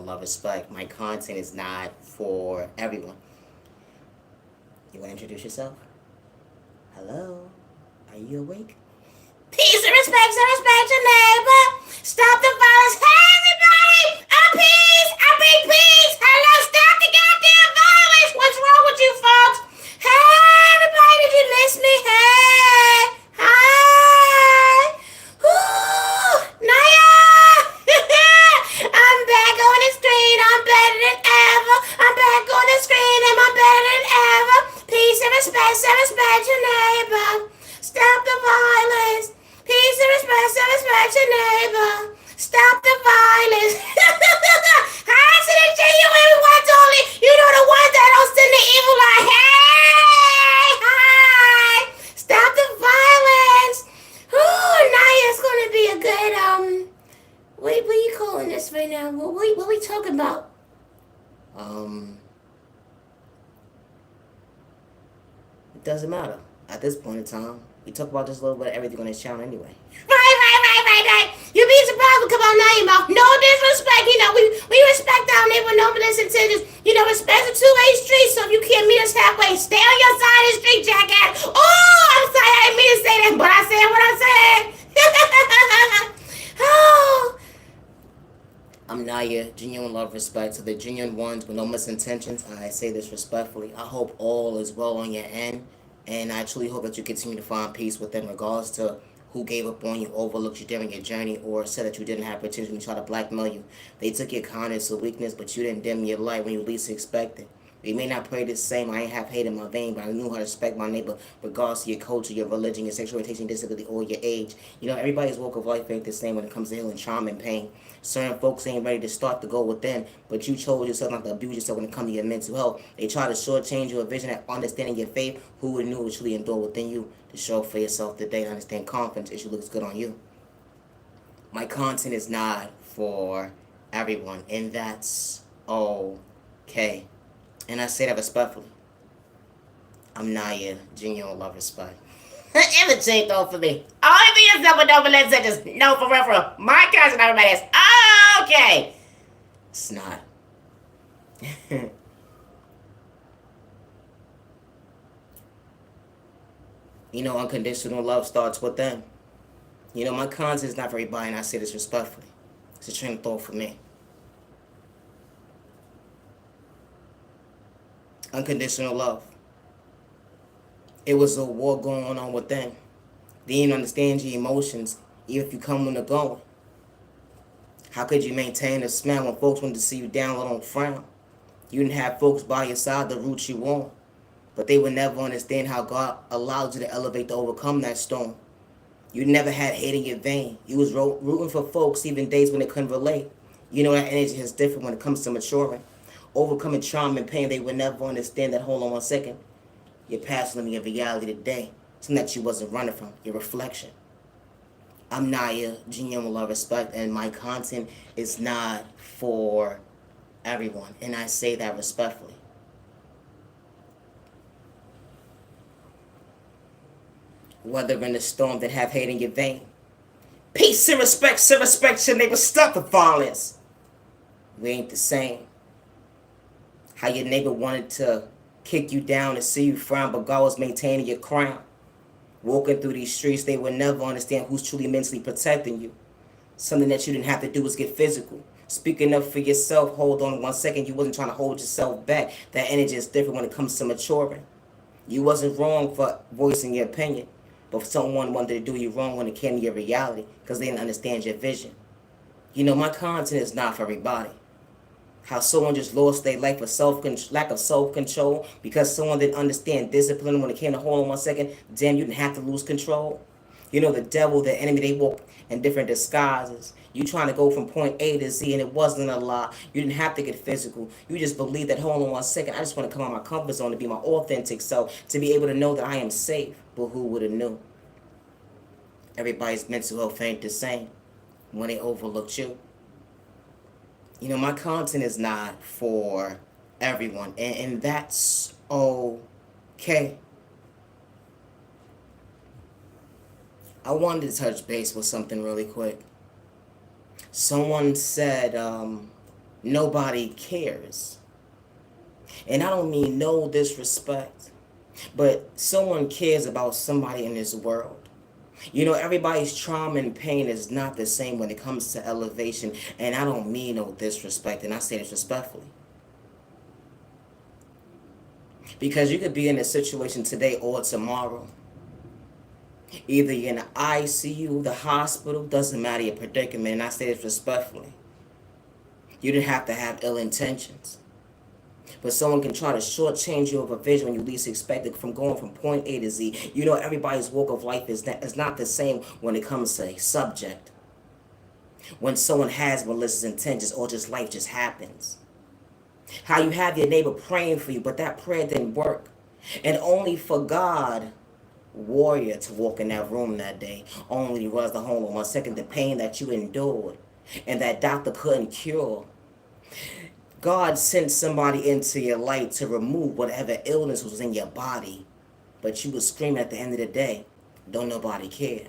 love, respect. My content is not for everyone. You want to introduce yourself? Hello? Are you awake? Peace and respect your neighbor. Stop the violence. Hey, everybody! I'm peace. I bring peace. Hello, stop the goddamn violence. What's wrong with you folks? Hey, everybody, did you miss me? Hey, hi. Woo, Naya. I'm back on the street. I'm better than ever. I'm back on the screen and I'm better than ever. Peace and respect your neighbor. Stop the violence. Peace and respect your neighbor. Stop the violence. Hi to the genuine ones only. You know the ones that don't send the evil eye. Hey, hi. Stop the violence. Ooh, Naya, it's gonna be a good what are you calling this right now? What we talking about? It doesn't matter. At this point in time, we talk about just a little bit of everything on this channel anyway. Right. You be surprised we come out now your mouth. No disrespect, we respect our neighbor, no intentions. Respect a two-way street, so if you can't meet us halfway, stay on your side of the street, jackass. Oh, I'm sorry, I didn't mean to say that, but I said what I said. Oh. I'm Naya, genuine love, respect to the genuine ones with no misintentions. I say this respectfully. I hope all is well on your end, and I truly hope that you continue to find peace within regards to who gave up on you, overlooked you during your journey, or said that you didn't have potential and tried to blackmail you. They took your kindness or weakness, but you didn't dim your light when you least expected. We may not pray the same. I ain't have hate in my vein, but I knew how to respect my neighbor, regardless of your culture, your religion, your sexual orientation, disability, or your age. Everybody's walk of life ain't the same when it comes to healing, trauma, and pain. Certain folks ain't ready to start to go within, but you chose yourself not to abuse yourself when it comes to your mental health. They try to shortchange your vision and understanding your faith. Who would knew it truly endure within you to show for yourself today, understand confidence, issue looks good on you. My content is not for everyone, and that's okay. And I say that respectfully. I'm Naya, genuine love, respect. Everything though for me. Only be yourself with no religion, just no for real. My cousin, everybody is okay. It's not. Unconditional love starts with them. My content is not for everybody, and I say this respectfully. It's a train of thought for me. Unconditional love. It was a war going on with them. They didn't understand your emotions, even if you come when they're going. How could you maintain a smile when folks wanted to see you down, let alone frown? You didn't have folks by your side to root you on. But they would never understand how God allowed you to elevate to overcome that storm. You never had hate in your vein. You was rooting for folks even days when they couldn't relate. That energy is different when it comes to maturing. Overcoming trauma and pain, they would never understand that, hold on 1 second. You're passing your reality today. Something that you wasn't running from, your reflection. I'm Naya, genuine love, respect, and my content is not for everyone. And I say that respectfully. Whether in the storm that have hate in your vein. Peace and respect your neighbor. Stop the violence. We ain't the same. How your neighbor wanted to kick you down and see you frown, but God was maintaining your crown. Walking through these streets, they would never understand who's truly mentally protecting you. Something that you didn't have to do was get physical. Speaking up for yourself, hold on 1 second, you wasn't trying to hold yourself back. That energy is different when it comes to maturing. You wasn't wrong for voicing your opinion, but someone wanted to do you wrong when it came to your reality because they didn't understand your vision. My content is not for everybody. How someone just lost their life for lack of self-control because someone didn't understand discipline when it came to hold on 1 second. Damn, you didn't have to lose control. The devil, the enemy, they walk in different disguises. You trying to go from point A to Z and it wasn't a lie. You didn't have to get physical. You just believe that, hold on 1 second, I just want to come out of my comfort zone to be my authentic self, to be able to know that I am safe. But who would have knew? Everybody's mental health ain't the same when they overlooked you. My content is not for everyone, and that's okay. I wanted to touch base with something really quick. Someone said, nobody cares. And I don't mean no disrespect, but someone cares about somebody in this world. You know, everybody's trauma and pain is not the same when it comes to elevation, and I don't mean no disrespect, and I say this respectfully. Because you could be in a situation today or tomorrow. Either you're in the ICU, the hospital, doesn't matter your predicament, and I say this respectfully. You didn't have to have ill intentions. But someone can try to shortchange you of a vision when you least expect it, from going from point A to Z. You know, everybody's walk of life is not the same when it comes to a subject. When someone has malicious intentions or just life just happens. How you have your neighbor praying for you, but that prayer didn't work. And only for God, warrior, to walk in that room that day. Only was the hold on 1 second, the pain that you endured and that doctor couldn't cure. God sent somebody into your life to remove whatever illness was in your body. But you was screaming at the end of the day, don't nobody care.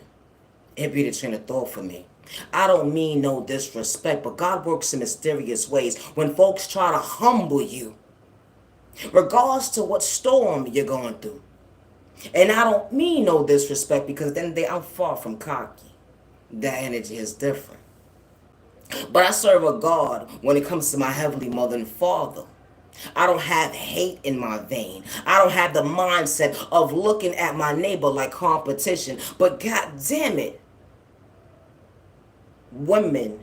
It be the train of thought for me. I don't mean no disrespect, but God works in mysterious ways when folks try to humble you, regardless to what storm you're going through. And I don't mean no disrespect, because then I'm far from cocky. That energy is different. But I serve a God when it comes to my heavenly mother and father. I don't have hate in my vein. I don't have the mindset of looking at my neighbor like competition. But God damn it, women,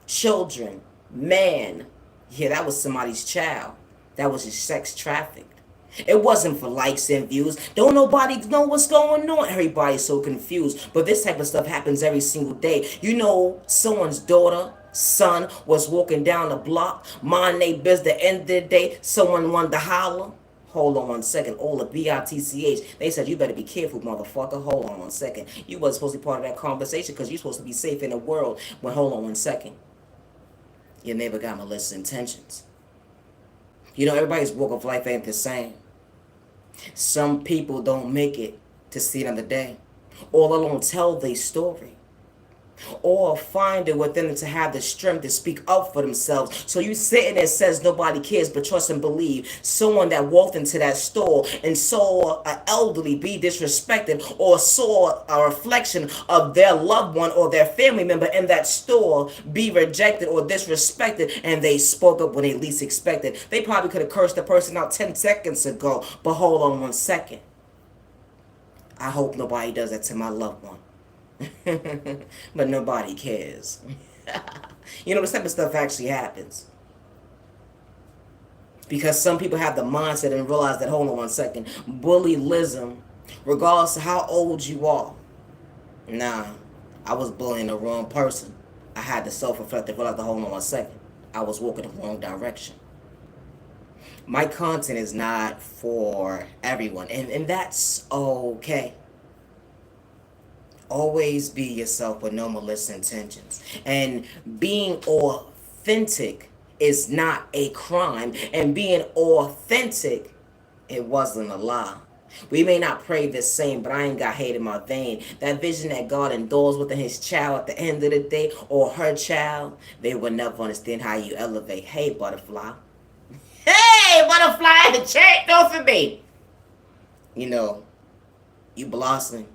children, man, yeah, that was somebody's child. That was his sex trafficked. It wasn't for likes and views. Don't nobody know what's going on. Everybody's so confused. But this type of stuff happens every single day. You know, someone's daughter, son was walking down the block, mind they business. The end of the day, someone wanted to holler. Hold on 1 second. All the BITCH. They said, you better be careful, motherfucker. Hold on 1 second. You wasn't supposed to be part of that conversation because you're supposed to be safe in the world. Well, hold on 1 second. Your neighbor got malicious intentions. You know, everybody's walk of life ain't the same. Some people don't make it to see another day, or alone tell their story, or find it within them to have the strength to speak up for themselves. So you sitting there says nobody cares, but trust and believe someone that walked into that store and saw an elderly be disrespected, or saw a reflection of their loved one or their family member in that store be rejected or disrespected, and they spoke up when they least expected. They probably could have cursed the person out 10 seconds ago, but hold on 1 second. I hope nobody does that to my loved one. But nobody cares. You know, this type of stuff actually happens because some people have the mindset and realize that, hold on 1 second, bullyism, regardless of how old you are. Nah, I was bullying the wrong person. I had to self-reflect and realize that, hold on 1 second, I was walking the wrong direction. My content is not for everyone, and that's okay. Always be yourself with no malicious intentions. And being authentic is not a crime. And being authentic, it wasn't a lie. We may not pray the same, but I ain't got hate in my vein. That vision that God endures within his child at the end of the day, or her child, they will never understand how you elevate. Hey, butterfly. Hey, butterfly, the check go for me. You know, you blossom.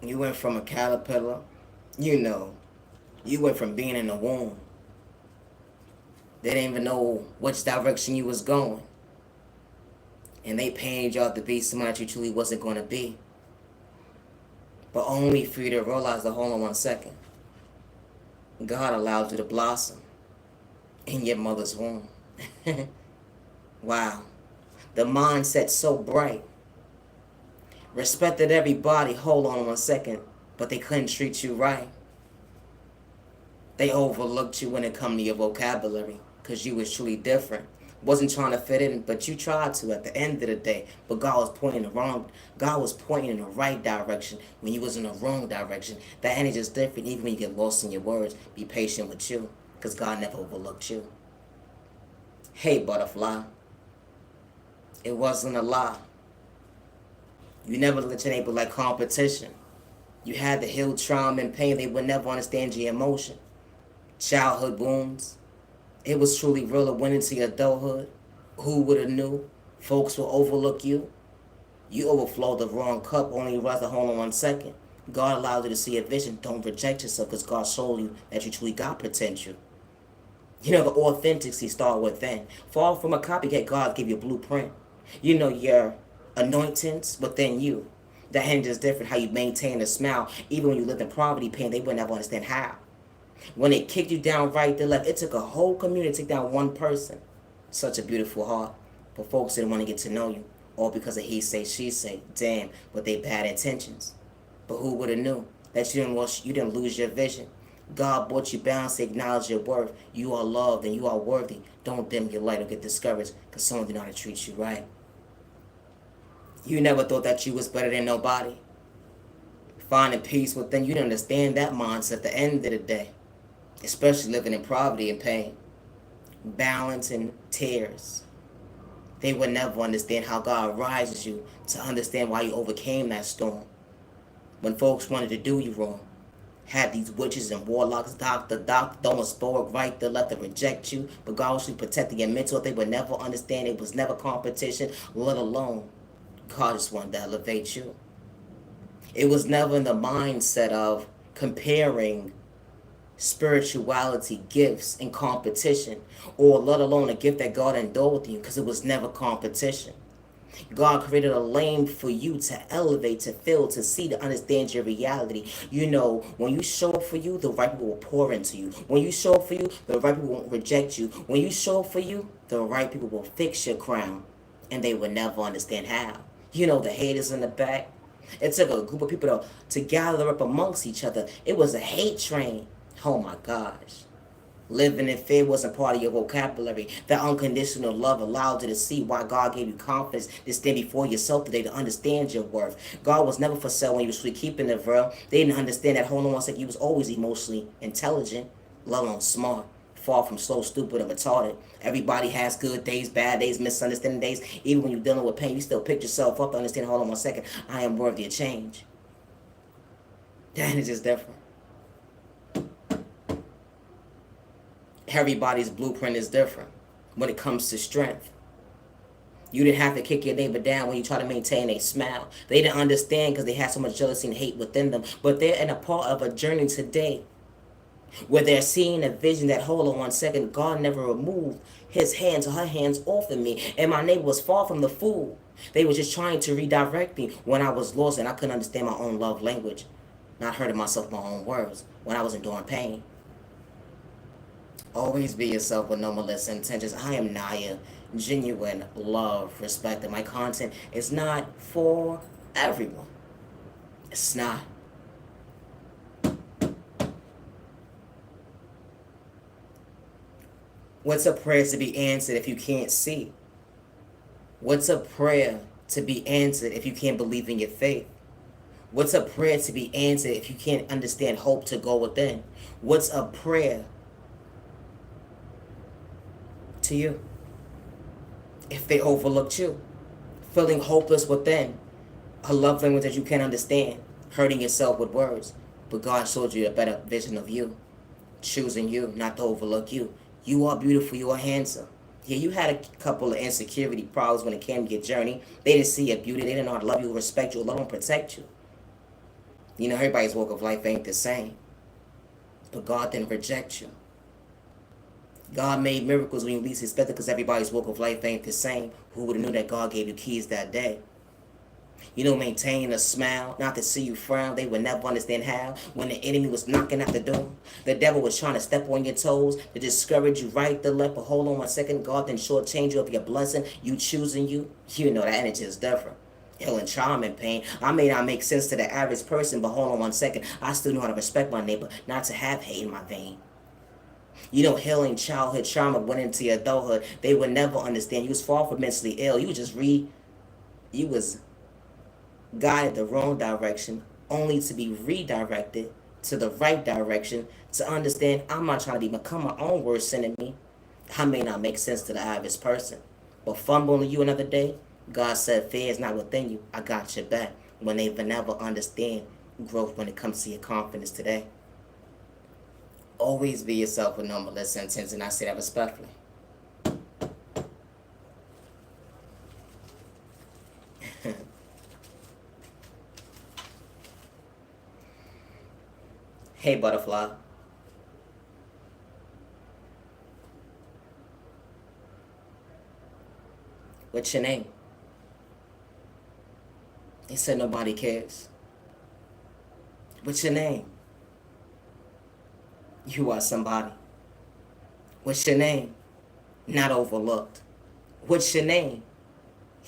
You went from a caterpillar, you know, you went from being in the womb. They didn't even know which direction you was going. And they painted you out to be someone that you truly wasn't going to be. But only for you to realize that, hold on 1 second, God allowed you to blossom in your mother's womb. Wow. The mindset's so bright. Respected everybody, hold on 1 second, but they couldn't treat you right. They overlooked you when it come to your vocabulary, because you was truly different. Wasn't trying to fit in, but you tried to at the end of the day. But God was pointing in the right direction when you was in the wrong direction. That energy is different even when you get lost in your words. Be patient with you, because God never overlooked you. Hey, butterfly. It wasn't a lie. You never let your neighbor like competition. You had to heal trauma and pain. They would never understand your emotion. childhood wounds. It was truly real. It went into your adulthood. Who would have knew? Folks will overlook you. You overflow the wrong cup, only realize to hold on 1 second. God allowed you to see a vision. Don't reject yourself because God showed you that you truly got potential. You know, the authenticity start within. Fall from a copycat, God give you a blueprint. You know your anointings within you. The hinge is different, how you maintain a smile. Even when you lived in poverty, pain, they would never understand how. When they kicked you down right to left, it took a whole community to take down one person. Such a beautiful heart. But folks didn't want to get to know you. All because of he say, she say. Damn, but they bad intentions. But who would have knew that you didn't lose your vision? God brought you balance to acknowledge your worth. You are loved and you are worthy. Don't dim your light or get discouraged because someone did not treat you right. You never thought that you was better than nobody. Finding peace within, you didn't understand that mindset at the end of the day. Especially living in poverty and pain. Balance and tears. They would never understand how God rises you to understand why you overcame that storm. When folks wanted to do you wrong, had these witches and warlocks, doctor, throwing spoke right to left to reject you, but God was protecting your mental. They would never understand. It was never competition, let alone God just wanted to elevate you. It was never in the mindset of comparing spirituality, gifts, and competition, or let alone a gift that God endowed with you, because it was never competition. God created a lane for you to elevate, to feel, to see, to understand your reality. You know, when you show up for you, the right people will pour into you. When you show up for you, the right people won't reject you. When you show up for you, the right people will fix your crown. And they will never understand how. You know, the haters in the back. It took a group of people to gather up amongst each other. It was a hate train. Oh my gosh. Living in fear wasn't part of your vocabulary. That unconditional love allowed you to see why God gave you confidence to stand before yourself today, to understand your worth. God was never for sale when you was keeping it real. They didn't understand that, hold on 1 second, you was always emotionally intelligent, let alone smart. Far from slow, stupid, and retarded. Everybody has good days, bad days, misunderstanding days. Even when you're dealing with pain, you still pick yourself up to understand, hold on 1 second, I am worthy of change. That is just different. Everybody's blueprint is different when it comes to strength. You didn't have to kick your neighbor down when you try to maintain a smile. They didn't understand because they had so much jealousy and hate within them. But they're in a part of a journey today where they're seeing a vision that, hold on 1 second, God never removed his hands or her hands off of me. And my neighbor was far from the fool. They were just trying to redirect me when I was lost and I couldn't understand my own love language. Not hurting myself my own words when I was enduring pain. Always be yourself with no malicious intentions. I am Naya. Genuine love, respect, and my content is not for everyone. It's not. What's a prayer to be answered if you can't see? What's a prayer to be answered if you can't believe in your faith? What's a prayer to be answered if you can't understand hope to go within? What's a prayer to you if they overlooked you? Feeling hopeless within, a love language that you can't understand, hurting yourself with words, but God showed you a better vision of you, choosing you, not to overlook you. You are beautiful, you are handsome. Yeah, you had a couple of insecurity problems when it came to your journey. They didn't see your beauty, they didn't know how to love you, respect you, let them protect you. You know, everybody's walk of life ain't the same, but God didn't reject you. God made miracles when you least expected because everybody's walk of life ain't the same. Who would have knew that God gave you keys that day? You know, maintain a smile, not to see you frown. They would never understand how. When the enemy was knocking at the door, the devil was trying to step on your toes to discourage you right to left. But hold on 1 second, God then shortchange you of your blessing. You choosing you. You know that energy is different. Healing, charm, and pain. I may not make sense to the average person, but hold on 1 second. I still know how to respect my neighbor, not to have hate in my vein. You know, healing childhood trauma went into your adulthood. They would never understand. You was far from mentally ill. You was guided the wrong direction, only to be redirected to the right direction to understand I'm not trying to become my own worst enemy. I may not make sense to the average person, but fumbling you another day, God said fear is not within you. I got your back. When they will never understand growth when it comes to your confidence today. Always be yourself with no malicious intent, and I say that respectfully. Hey, butterfly. What's your name? They said nobody cares. What's your name? You are somebody. What's your name? Not overlooked. What's your name?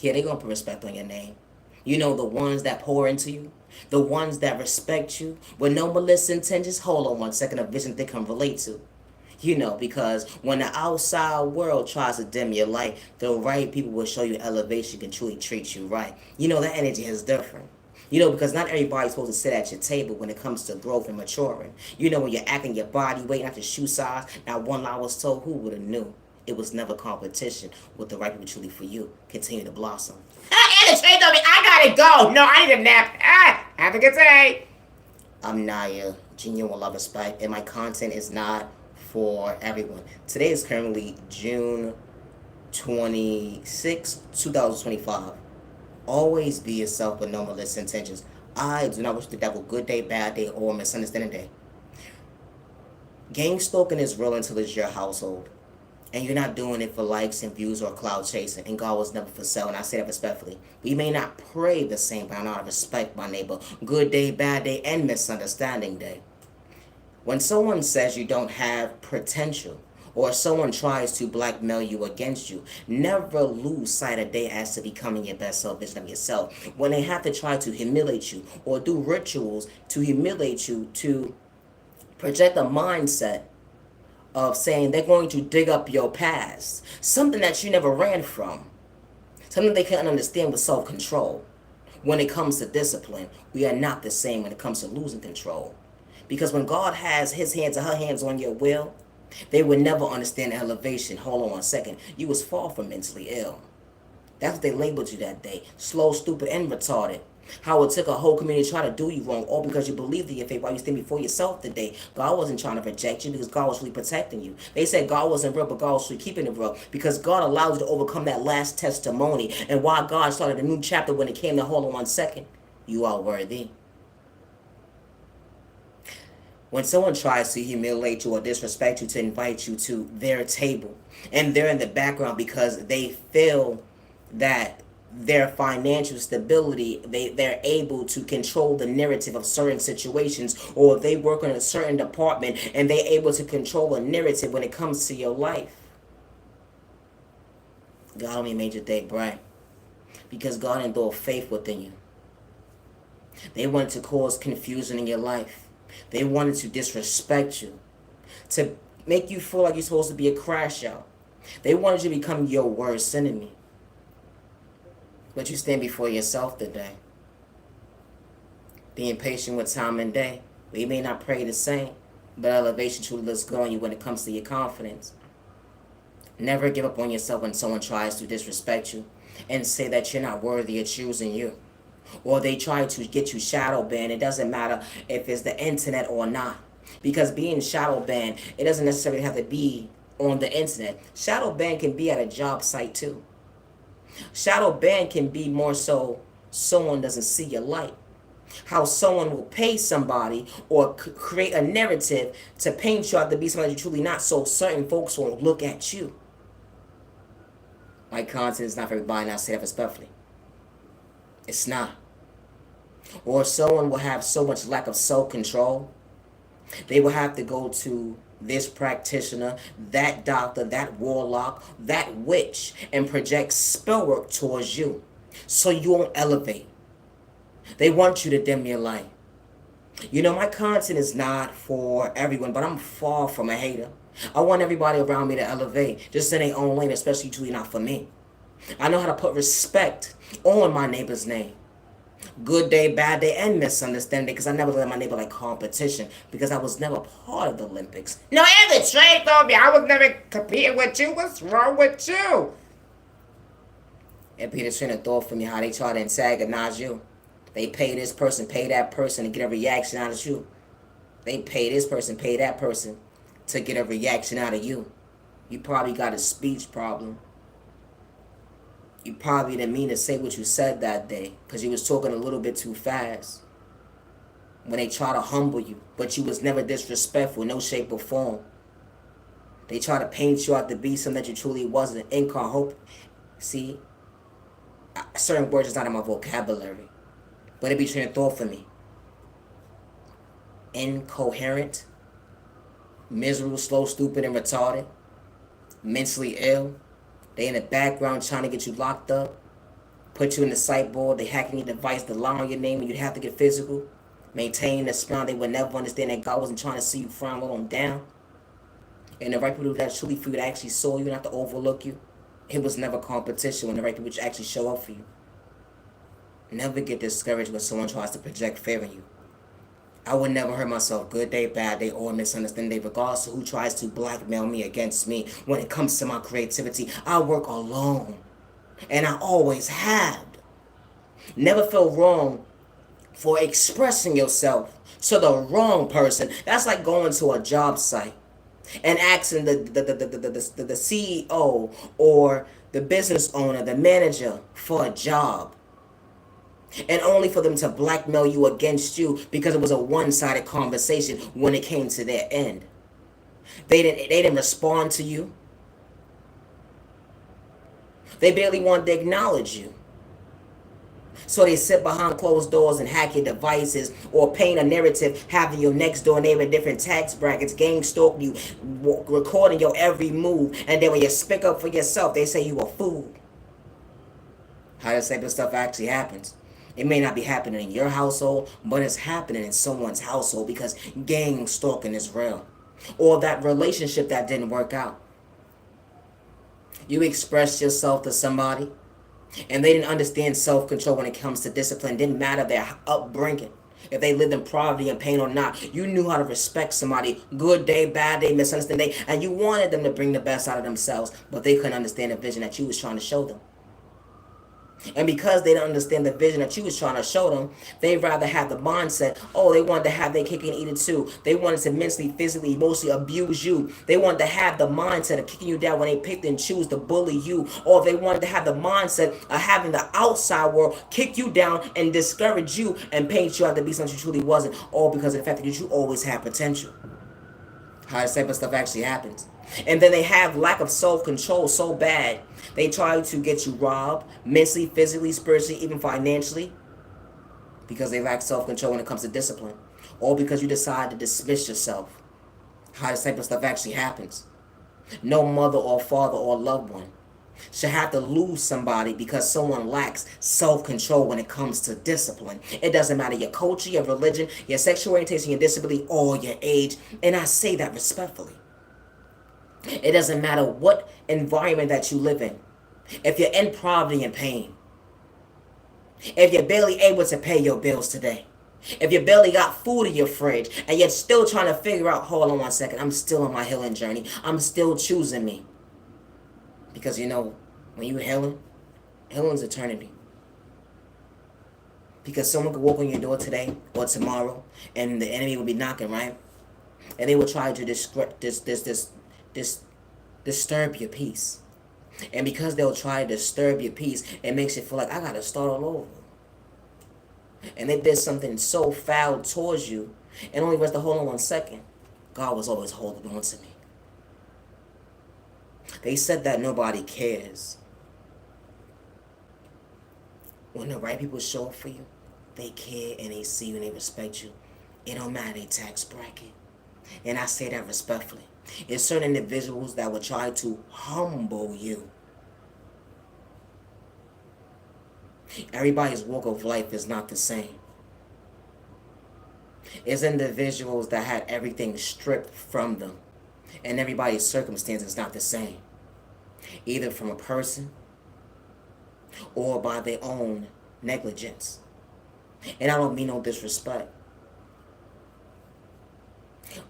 Yeah, they gonna put respect on your name. You know, the ones that pour into you, the ones that respect you, with no malicious intentions. Hold on one second, a vision they can relate to. You know, because when the outside world tries to dim your light, the right people will show you elevation can truly treat you right. You know, that energy is different. You know, because not everybody's supposed to sit at your table when it comes to growth and maturing. You know, when you're acting your body weight, not your shoe size. Now, one lie was told, who would have knew? It was never competition with the right people truly for you. Continue to blossom. And the trade on me, I gotta go. No, I need a nap. Have a good day. I'm Naya, genuine love respect, and my content is not for everyone. Today is currently June 26, 2025. Always be yourself with no malicious intentions. I do not wish the devil good day, bad day, or misunderstanding day. Gang stalking is real until it's your household. And you're not doing it for likes and views or cloud chasing. And God was never for sale. And I say that respectfully. We may not pray the same, but I know how to respect my neighbor. Good day, bad day, and misunderstanding day. When someone says you don't have potential, or someone tries to blackmail you against you, never lose sight of day as to becoming your best self, vision of yourself. When they have to try to humiliate you or do rituals to humiliate you, to project a mindset of saying they're going to dig up your past, something that you never ran from, something they can't understand with self-control. When it comes to discipline, we are not the same when it comes to losing control. Because when God has his hands or her hands on your will, they would never understand elevation. Hold on one second. You was far from mentally ill. That's what they labeled you that day. Slow, stupid, and retarded. How it took a whole community to try to do you wrong, all because you believed in your faith while you stand before yourself today. God wasn't trying to reject you because God was really protecting you. They said God wasn't real, but God was really keeping it real because God allowed you to overcome that last testimony. And why God started a new chapter when it came to hold on one second. You are worthy. When someone tries to humiliate you or disrespect you to invite you to their table, and they're in the background because they feel that their financial stability, they're able to control the narrative of certain situations, or they work in a certain department and they're able to control a narrative when it comes to your life. God only made your day bright because God endured faith within you. They wanted to cause confusion in your life. They wanted to disrespect you, to make you feel like you're supposed to be a crash out. They wanted you to become your worst enemy. But you stand before yourself today, being patient with time and day. We may not pray the same, but elevation truly looks good on you when it comes to your confidence. Never give up on yourself when someone tries to disrespect you and say that you're not worthy of choosing you. Or they try to get you shadow banned. It doesn't matter if it's the internet or not. Because being shadow banned, it doesn't necessarily have to be on the internet. Shadow ban can be at a job site too. Shadow ban can be more so someone doesn't see your light. How someone will pay somebody or create a narrative to paint you out to be somebody you're truly not, so certain folks won't look at you. My content is not for everybody, and I say that respectfully. It's not. Or someone will have so much lack of self-control, they will have to go to this practitioner, that doctor, that warlock, that witch, and project spell work towards you so you won't elevate. They want you to dim your light. You know, my content is not for everyone, but I'm far from a hater. I want everybody around me to elevate, just in their own lane, especially truly not for me. I know how to put respect on my neighbor's name. Good day, bad day, and misunderstanding because I never let my neighbor like competition because I was never part of the Olympics. No, and the trade told me I was never competing with you. What's wrong with you? And Peter train of thought for me how they try to antagonize you. They pay this person, pay that person to get a reaction out of you. They pay this person, pay that person to get a reaction out of you. You probably got a speech problem. You probably didn't mean to say what you said that day because you was talking a little bit too fast. When they try to humble you, but you was never disrespectful, no shape or form. They try to paint you out to be something that you truly wasn't. Hope. See, certain words is not in my vocabulary, but it be train of thought for me. Incoherent, miserable, slow, stupid, and retarded, mentally ill. They in the background trying to get you locked up, put you in the sideboard. They hacking your device, the lie on your name, and you'd have to get physical. Maintain the smile. They would never understand that God wasn't trying to see you frown, let them down. And the right people that truly for you that actually saw you and not to overlook you. It was never competition when the right people actually show up for you. Never get discouraged when someone tries to project fear in you. I would never hurt myself, good day, bad day, or misunderstand day, regardless of who tries to blackmail me against me. When it comes to my creativity, I work alone. And I always have. Never feel wrong for expressing yourself to the wrong person. That's like going to a job site and asking the CEO or the business owner, the manager for a job. And only for them to blackmail you against you because it was a one-sided conversation when it came to their end. They didn't respond to you. They barely wanted to acknowledge you. So they sit behind closed doors and hack your devices or paint a narrative having your next door neighbor different tax brackets, gang stalk you, recording your every move. And then when you speak up for yourself, they say you a fool. How this type of stuff actually happens. It may not be happening in your household, but it's happening in someone's household because gang stalking is real. Or that relationship that didn't work out. You expressed yourself to somebody and they didn't understand self-control when it comes to discipline. Didn't matter their upbringing. If they lived in poverty and pain or not, you knew how to respect somebody. Good day, bad day, misunderstand day. And you wanted them to bring the best out of themselves, but they couldn't understand the vision that you was trying to show them. And because they didn't understand the vision that you was trying to show them, they'd rather have the mindset, oh, they wanted to have their cake and eat it too. They wanted to mentally, physically, emotionally abuse you. They wanted to have the mindset of kicking you down when they picked and choose to bully you. Or they wanted to have the mindset of having the outside world kick you down and discourage you and paint you out to be something you truly wasn't. All because of the fact that you always had potential. How this type of stuff actually happens. And then they have lack of self-control so bad, they try to get you robbed, mentally, physically, spiritually, even financially, because they lack self-control when it comes to discipline. Or because you decide to dismiss yourself. How this type of stuff actually happens. No mother or father or loved one should have to lose somebody because someone lacks self-control when it comes to discipline. It doesn't matter your culture, your religion, your sexual orientation, your disability, or your age. And I say that respectfully. It doesn't matter what environment that you live in. If you're in poverty and pain, if you're barely able to pay your bills today, if you barely got food in your fridge, and you're still trying to figure out, hold on one second, I'm still on my healing journey. I'm still choosing me. Because you know, when you're healing's eternity. Because someone could walk on your door today or tomorrow, and the enemy will be knocking, right? And they will try to disturb your peace. And because they'll try to disturb your peace, it makes you feel like I gotta start all over. And they did something so foul towards you, and only was to hold on one second. God was always holding on to me. They said that nobody cares. When the right people show up for you, they care and they see you and they respect you. It don't matter their tax bracket. And I say that respectfully. It's certain individuals that will try to humble you. Everybody's walk of life is not the same. It's individuals that had everything stripped from them. And everybody's circumstance is not the same. Either from a person or by their own negligence. And I don't mean no disrespect.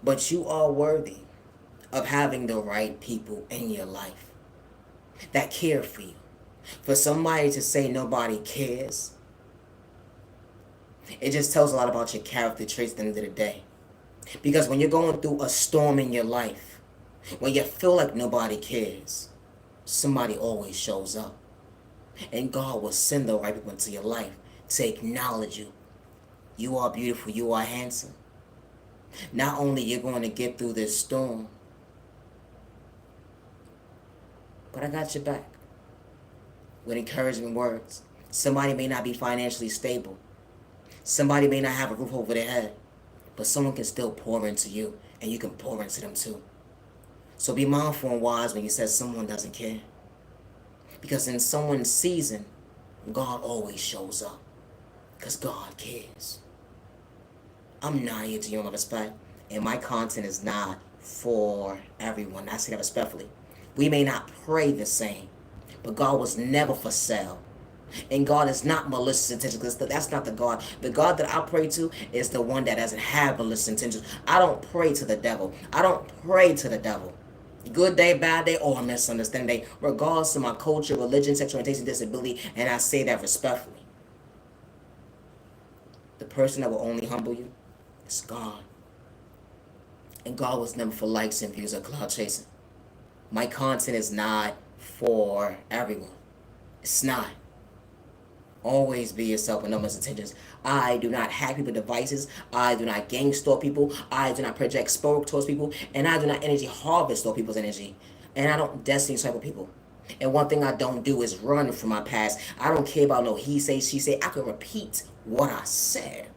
But you are worthy of having the right people in your life that care for you. For somebody to say nobody cares, it just tells a lot about your character traits at the end of the day. Because when you're going through a storm in your life, when you feel like nobody cares, somebody always shows up. And God will send the right people into your life to acknowledge you. You are beautiful, you are handsome. Not only you're going to get through this storm, but I got your back with encouragement words. Somebody may not be financially stable. Somebody may not have a roof over their head, but someone can still pour into you, and you can pour into them too. So be mindful and wise when you say someone doesn't care. Because in someone's season, God always shows up. Because God cares. I'm not here to your respect, and my content is not for everyone. I say that respectfully. We may not pray the same, but God was never for sale. And God is not malicious intentions, because that's not the God. The God that I pray to is the one that doesn't have malicious intentions. I don't pray to the devil. I don't pray to the devil. Good day, bad day, or misunderstanding day, regardless of my culture, religion, sexual orientation, disability, and I say that respectfully. The person that will only humble you is God. And God was never for likes and views or cloud chasing. My content is not for everyone. It's not. Always be yourself with no misintentions. I do not hack people devices. I do not gang store people. I do not project spoke towards people. And I do not energy harvest store people's energy. And I don't destiny swipe with people. And one thing I don't do is run from my past. I don't care about no he say, she say. I can repeat what I said.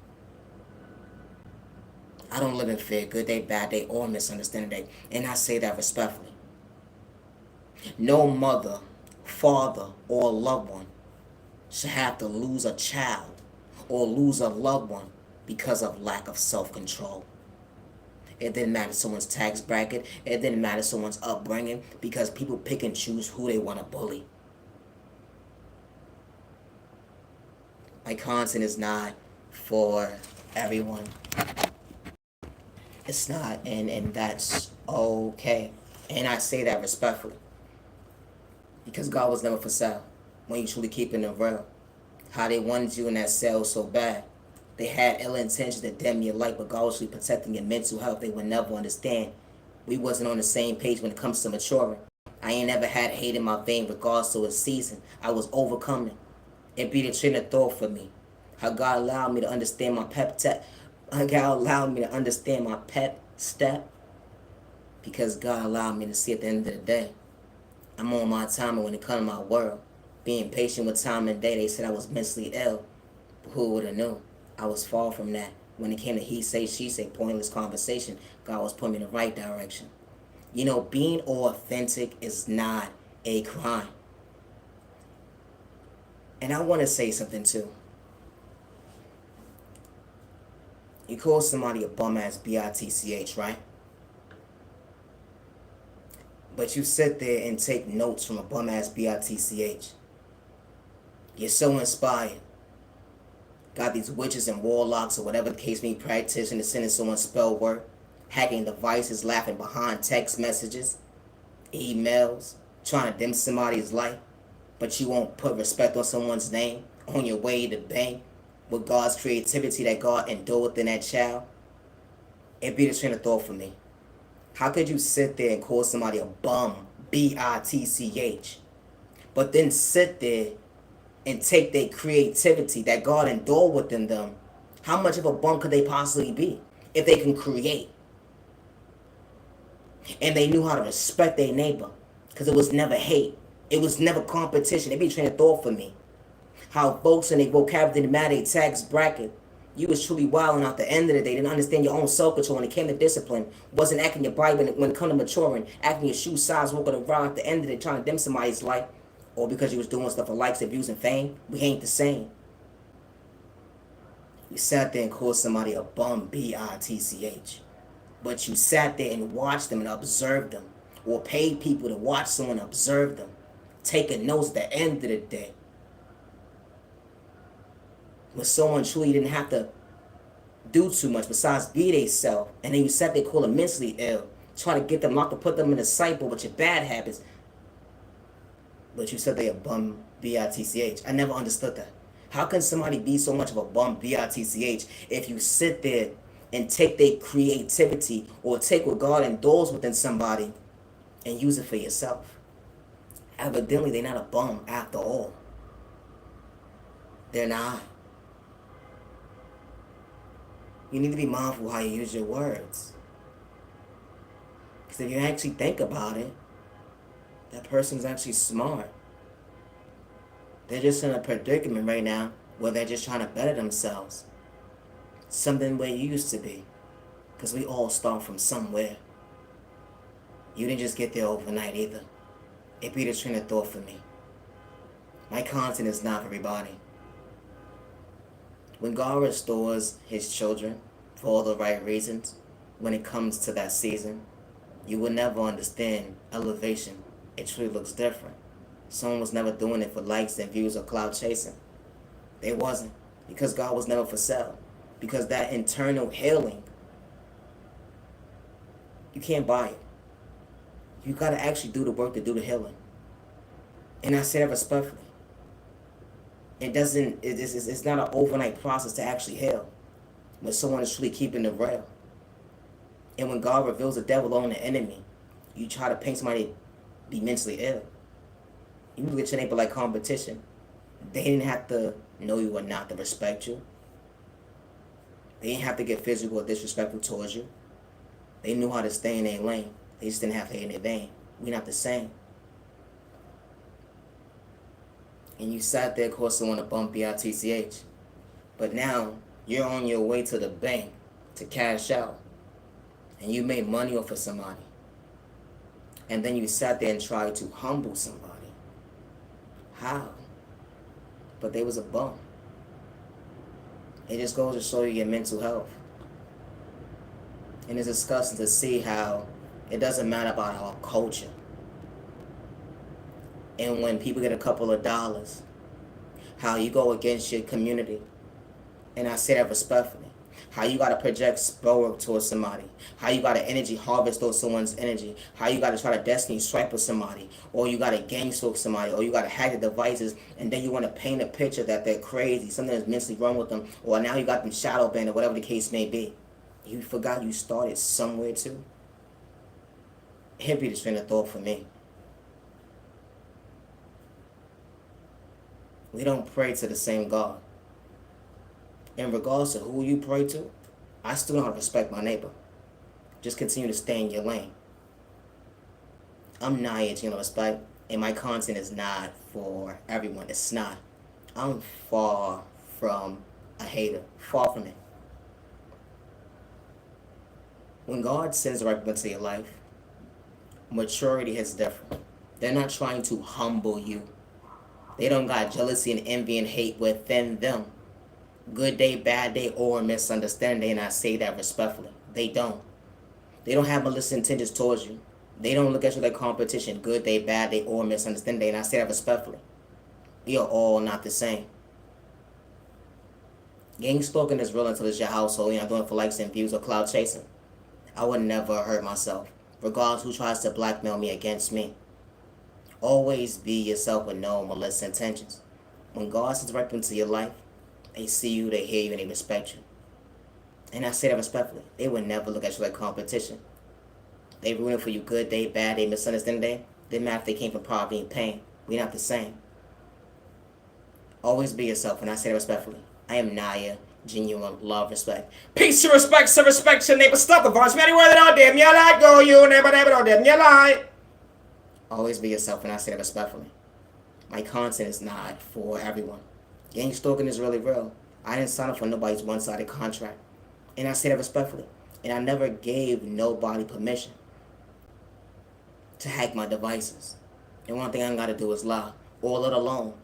I don't live in fear, good day, bad day, or misunderstanding day. And I say that respectfully. No mother, father, or loved one should have to lose a child or lose a loved one because of lack of self-control. It didn't matter someone's tax bracket. It didn't matter someone's upbringing, because people pick and choose who they want to bully. My content is not for everyone. It's not, and that's okay. And I say that respectfully. Because God was never for sale. When you truly keeping it real. How they wanted you in that cell so bad. They had ill intentions to dim your light, but God was really protecting your mental health. They would never understand. We wasn't on the same page when it comes to maturing. I ain't never had hate in my vein regardless of a season. I was overcoming. It be the train of thought for me. How God allowed me to understand my God allowed me to understand my pep step. Because God allowed me to see at the end of the day. I'm on my time when it comes to my world. Being patient with time and day, they said I was mentally ill. But who would have known? I was far from that. When it came to he say, she say, pointless conversation, God was putting me in the right direction. You know, being authentic is not a crime. And I want to say something too. You call somebody a bum ass bitch, right? But you sit there and take notes from a bum ass bitch. You're so inspired. Got these witches and warlocks or whatever the case may be practicing, sending someone spell work, hacking devices, laughing behind text messages, emails, trying to dim somebody's life, but you won't put respect on someone's name on your way to bank with God's creativity that God endured within that child. It'd be the train of thought for me. How could you sit there and call somebody a bum, bitch, but then sit there and take their creativity that God endured within them? How much of a bum could they possibly be if they can create? And they knew how to respect their neighbor, because it was never hate. It was never competition. It'd be a train of thought for me. How folks in their vocabulary didn't matter, their tax bracket. You was truly wilding out the end of the day. Didn't understand your own self-control when it came to discipline. Wasn't acting your body when it come to maturing. Acting your shoe size, walking around at the end of the day trying to dim somebody's life. Or because you was doing stuff for likes, views, and fame. We ain't the same. You sat there and called somebody a bum, bitch. But you sat there and watched them and observed them. Or paid people to watch someone observe them. Taking notes at the end of the day. When someone truly didn't have to do too much besides be they self, and then you sat there call them mentally ill, try to get them not to put them in a cycle with your bad habits. But you said they a bum bitch. I never understood that. How can somebody be so much of a bum bitch if you sit there and take their creativity or take what God endorses within somebody and use it for yourself. Evidently, they're not a bum after all. They're not. You need to be mindful how you use your words. Because if you actually think about it, that person's actually smart. They're just in a predicament right now where they're just trying to better themselves. Something where you used to be. Because we all start from somewhere. You didn't just get there overnight either. It be the train of thought for me. My content is not for everybody. When God restores his children for all the right reasons, when it comes to that season, you will never understand elevation. It truly looks different. Someone was never doing it for likes and views or cloud chasing. They wasn't. Because God was never for sale. Because that internal healing, you can't buy it. You got to actually do the work to do the healing. And I say that respectfully. It's not an overnight process to actually heal. When someone is truly keeping the real. And when God reveals the devil on the enemy, you try to paint somebody be mentally ill. You look at your neighbor like competition. They didn't have to know you or not to respect you. They didn't have to get physical or disrespectful towards you. They knew how to stay in their lane. They just didn't have hate in their vein. We're not the same. And you sat there, of course, to want to bump BITCH. But now, you're on your way to the bank to cash out. And you made money off of somebody. And then you sat there and tried to humble somebody. How? But they was a bum. It just goes to show you your mental health. And it's disgusting to see how it doesn't matter about our culture. And when people get a couple of dollars, how you go against your community. And I say that respectfully. How you got to project spell work towards somebody. How you got to energy harvest towards someone's energy. How you got to try to destiny strike with somebody. Or you got to gang stalk somebody. Or you got to hack the devices. And then you want to paint a picture that they're crazy. Something is mentally wrong with them. Or now you got them shadow banned or whatever the case may be. You forgot you started somewhere too. It'd be the train of thought for me. We don't pray to the same God. In regards to who you pray to, I still know how to respect my neighbor. Just continue to stay in your lane. I'm not here to respect, and my content is not for everyone. It's not. I'm far from a hater. Far from it. When God sends the right people into your life, maturity is different. They're not trying to humble you. They don't got jealousy and envy and hate within them. Good day, bad day, or misunderstanding, and I say that respectfully. They don't. They don't have malicious intentions towards you. They don't look at you like competition. Good day, bad day, or misunderstanding, and I say that respectfully. We are all not the same. Gang stalking is real until it's your household. You're not doing it for likes and views or cloud chasing. I would never hurt myself, regardless who tries to blackmail me against me. Always be yourself with no malicious intentions. When God sends right into your life, they see you, they hear you, and they respect you. And I say that respectfully. They would never look at you like competition. They rooting for you good day, bad day, misunderstanding day. They matter if they came from poverty and pain. We're not the same. Always be yourself, and I say that respectfully. I am Naya, genuine love, respect. Peace to respect, so respect your neighbor. Stop the voice. Many words out there. Me like go, you neighbor, out there. Me like. Always be yourself, and I say that respectfully. My content is not for everyone. Gang stalking is really real. I didn't sign up for nobody's one-sided contract. And I say that respectfully. And I never gave nobody permission to hack my devices. And one thing I gotta do is lie. Or let alone.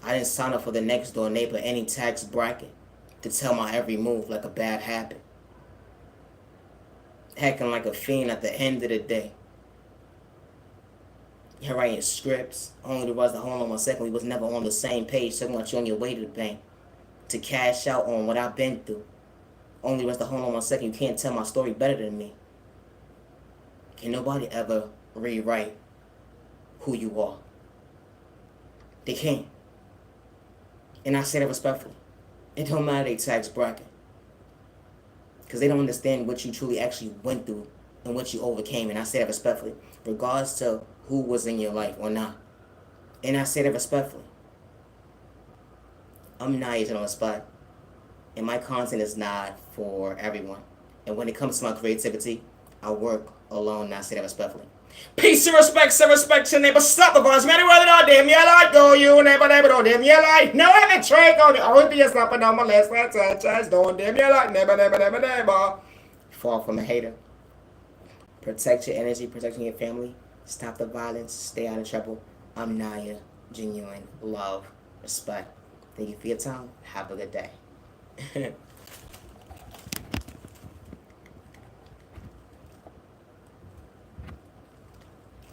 I didn't sign up for the next door neighbor any tax bracket to tell my every move like a bad habit. Hacking like a fiend at the end of the day. You're writing scripts. Only the rest of hold on 1 second. We was never on the same page talking about you on your way to the bank to cash out on what I've been through. Only the rest of hold on 1 second. You can't tell my story better than me. Can nobody ever rewrite who you are? They can't. And I say that respectfully. It don't matter their tax bracket. because they don't understand what you truly actually went through and what you overcame. And I say that respectfully, regardless to who was in your life or not. And I say that respectfully. I'm not agent on the spot, and my content is not for everyone. And when it comes to my creativity, I work alone, and I say that respectfully. Peace and respect to neighbor. Stop the voice, man. Whether or them yellow, do you neighbor, don't them yellow. No, I can trick on the only is not on my last chance, don't them yellow, neighbor. Fall from a hater. Protect your energy, protecting your family. Stop the violence, stay out of trouble. I'm Naya. Genuine love, respect. Thank you for your time. Have a good day.